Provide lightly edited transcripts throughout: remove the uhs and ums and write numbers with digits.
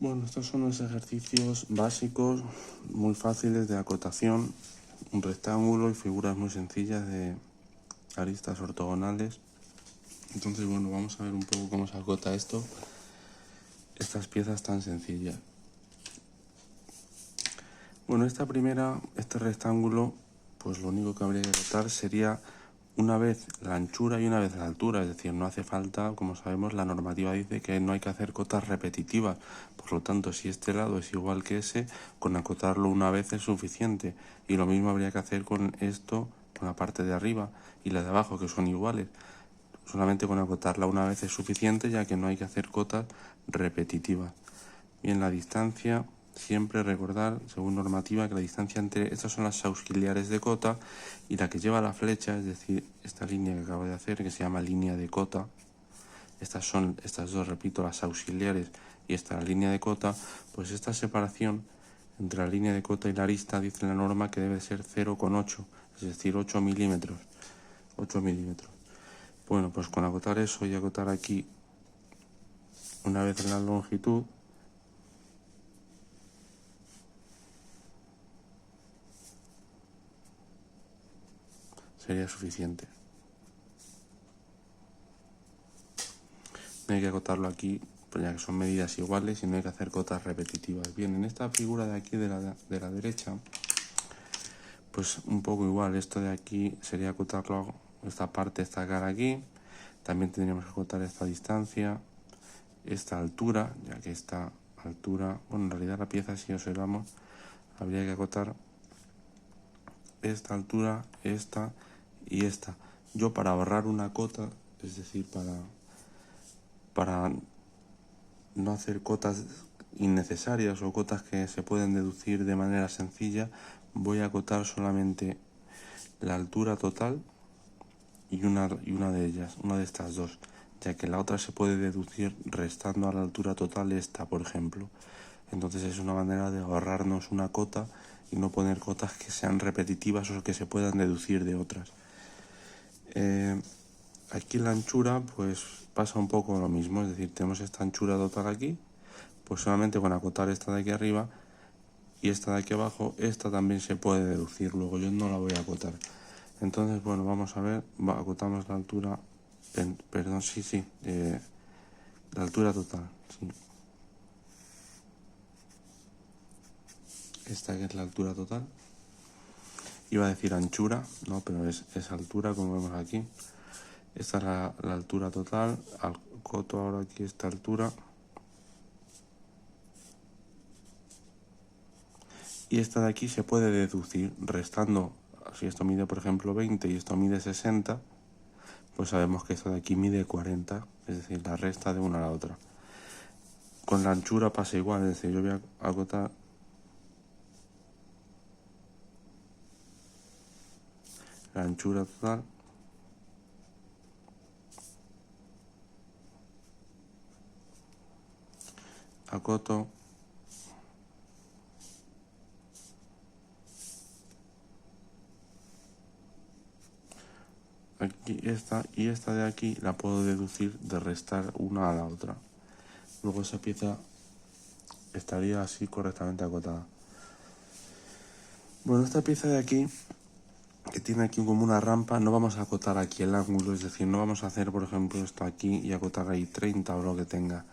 Bueno, estos son los ejercicios básicos, muy fáciles de acotación, un rectángulo y figuras muy sencillas de aristas ortogonales. Entonces, bueno, vamos a ver un poco cómo se acota estas piezas tan sencillas. Bueno, este rectángulo, pues lo único que habría que acotar sería una vez la anchura y una vez la altura, es decir, no hace falta, como sabemos, la normativa dice que no hay que hacer cotas repetitivas, por lo tanto, si este lado es igual que ese, con acotarlo una vez es suficiente, y lo mismo habría que hacer con esto, con la parte de arriba y la de abajo, que son iguales. Solamente con acotarla una vez es suficiente, ya que no hay que hacer cotas repetitivas. Bien, la distancia, siempre recordar, según normativa, que la distancia entre estas son las auxiliares de cota y la que lleva la flecha, es decir, esta línea que acabo de hacer, que se llama línea de cota. Estas son estas dos, repito, las auxiliares y esta la línea de cota. Pues esta separación entre la línea de cota y la arista dice la norma que debe ser 0,8, es decir, 8 milímetros. 8 milímetros. Bueno, pues con acotar eso y acotar aquí una vez la longitud, sería suficiente. No hay que acotarlo aquí, pues ya que son medidas iguales y no hay que hacer cotas repetitivas. Bien, en esta figura de aquí de la derecha, pues un poco igual. Esto de aquí sería acotarlo, esta parte, esta cara aquí. También tendríamos que acotar esta distancia, esta altura, ya que esta altura, bueno, en realidad la pieza, si observamos, habría que acotar esta altura, esta y esta. Yo, para ahorrar una cota, es decir, para no hacer cotas innecesarias o cotas que se pueden deducir de manera sencilla, voy a acotar solamente la altura total y una de ellas, una de estas dos, ya que la otra se puede deducir restando a la altura total esta, por ejemplo. Entonces es una manera de ahorrarnos una cota y no poner cotas que sean repetitivas o que se puedan deducir de otras. Aquí la anchura pues pasa un poco lo mismo, es decir, tenemos esta anchura total aquí, pues solamente con acotar esta de aquí arriba y esta de aquí abajo, esta también se puede deducir, luego yo no la voy a acotar. Entonces, bueno, vamos a ver, acotamos la altura, la altura total, sí. Esta que es la altura total. Iba a decir anchura, no, pero es altura, como vemos aquí. Esta es la altura total, acoto ahora aquí esta altura. Y esta de aquí se puede deducir restando, si esto mide por ejemplo 20 y esto mide 60, pues sabemos que esta de aquí mide 40, es decir, la resta de una a la otra. Con la anchura pasa igual, es decir, yo voy a acotar la anchura total, acoto aquí esta y esta de aquí la puedo deducir de restar una a la otra. Luego esa pieza estaría así correctamente acotada. Bueno, esta pieza de aquí, que tiene aquí como una rampa, no vamos a acotar aquí el ángulo, es decir, no vamos a hacer por ejemplo esto aquí y acotar ahí 30 o lo que tenga,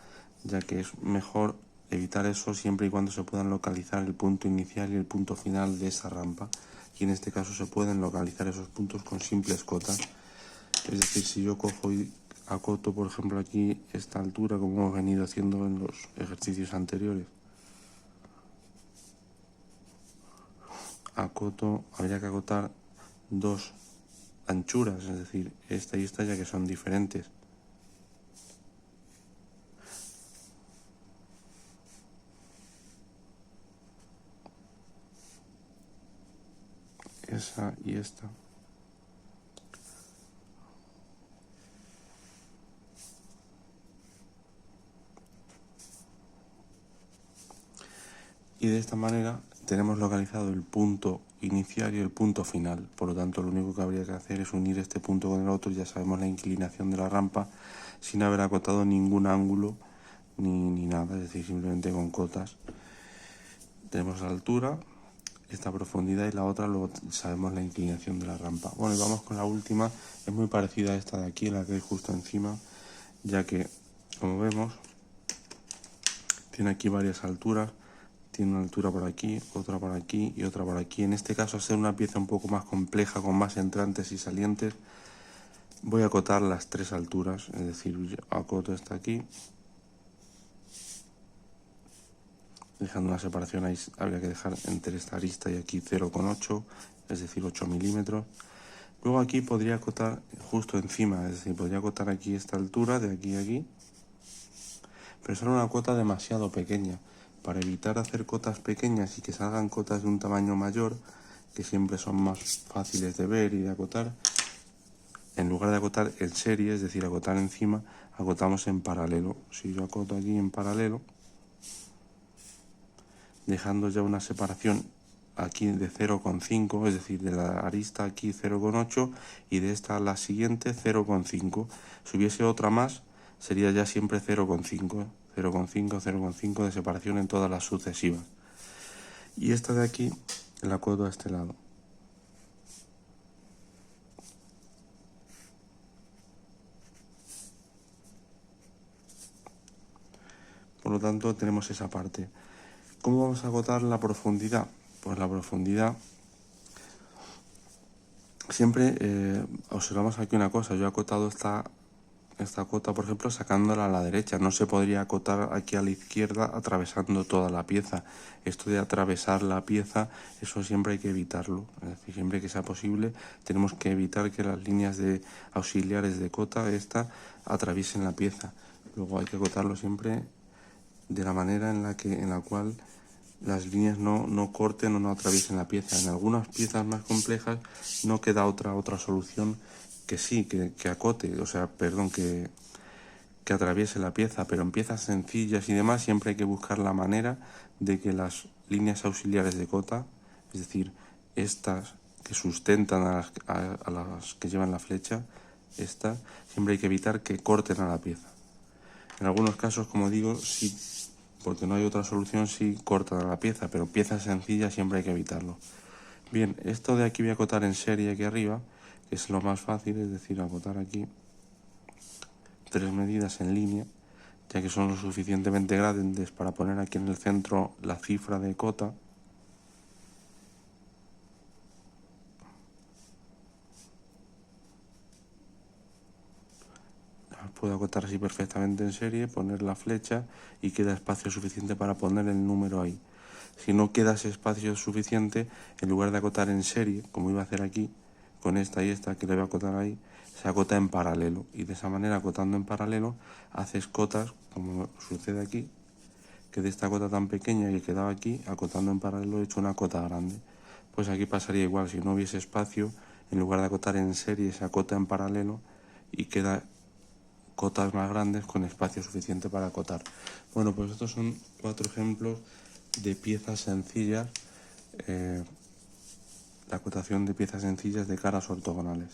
ya que es mejor evitar eso siempre y cuando se puedan localizar el punto inicial y el punto final de esa rampa, y en este caso se pueden localizar esos puntos con simples cotas. Es decir, si yo cojo y acoto por ejemplo aquí esta altura, como hemos venido haciendo en los ejercicios anteriores, acoto, habría que acotar dos anchuras, es decir, esta y esta, ya que son diferentes. Esa y esta. Y de esta manera tenemos localizado el punto inicial y el punto final. Por lo tanto, lo único que habría que hacer es unir este punto con el otro. Ya sabemos la inclinación de la rampa sin haber acotado ningún ángulo ni nada, es decir, simplemente con cotas. Tenemos la altura, esta profundidad, y la otra luego sabemos la inclinación de la rampa. Bueno, y vamos con la última. Es muy parecida a esta de aquí, la que hay justo encima, ya que, como vemos, tiene aquí varias alturas. Tiene una altura por aquí, otra por aquí y otra por aquí. En este caso, al ser una pieza un poco más compleja, con más entrantes y salientes, voy a acotar las 3 alturas. Es decir, acoto esta aquí, dejando una separación. Ahí habría que dejar entre esta arista y aquí 0,8, es decir, 8 milímetros. Luego aquí podría acotar justo encima, es decir, podría acotar aquí esta altura, de aquí a aquí, pero será una cota demasiado pequeña. Para evitar hacer cotas pequeñas y que salgan cotas de un tamaño mayor, que siempre son más fáciles de ver y de acotar, en lugar de acotar en serie, es decir, acotar encima, acotamos en paralelo. Si yo acoto aquí en paralelo, dejando ya una separación aquí de 0,5, es decir, de la arista aquí 0,8 y de esta a la siguiente 0,5. Si hubiese otra más, sería ya siempre 0,5, 0,5, 0,5 de separación en todas las sucesivas. Y esta de aquí la acoto a este lado. Por lo tanto, tenemos esa parte. ¿Cómo vamos a acotar la profundidad? Pues la profundidad, siempre observamos aquí una cosa. Yo he acotado esta cota, por ejemplo, sacándola a la derecha. No se podría acotar aquí a la izquierda atravesando toda la pieza. Esto de atravesar la pieza, eso siempre hay que evitarlo. Es decir, siempre que sea posible, tenemos que evitar que las líneas de auxiliares de cota esta atraviesen la pieza. Luego hay que acotarlo siempre de la manera en la cual las líneas no corten o no atraviesen la pieza. En algunas piezas más complejas no queda otra solución que sí, que acote, o sea, perdón, que atraviese la pieza, pero en piezas sencillas y demás siempre hay que buscar la manera de que las líneas auxiliares de cota, es decir, estas que sustentan a las que llevan la flecha, estas, siempre hay que evitar que corten a la pieza. En algunos casos, como digo, sí, porque no hay otra solución, sí cortan a la pieza, pero piezas sencillas siempre hay que evitarlo. Bien, esto de aquí voy a acotar en serie aquí arriba, que es lo más fácil, es decir, acotar aquí 3 medidas en línea, ya que son lo suficientemente grandes para poner aquí en el centro la cifra de cota. Las puedo acotar así perfectamente en serie, poner la flecha y queda espacio suficiente para poner el número ahí. Si no queda ese espacio suficiente, en lugar de acotar en serie, como iba a hacer aquí, con esta y esta que le voy a acotar ahí, se acota en paralelo. Y de esa manera, acotando en paralelo, haces cotas, como sucede aquí, que de esta cota tan pequeña que quedaba aquí, acotando en paralelo, he hecho una cota grande. Pues aquí pasaría igual, si no hubiese espacio, en lugar de acotar en serie, se acota en paralelo y queda cotas más grandes con espacio suficiente para acotar. Bueno, pues estos son 4 ejemplos de piezas sencillas, la acotación de piezas sencillas de caras ortogonales.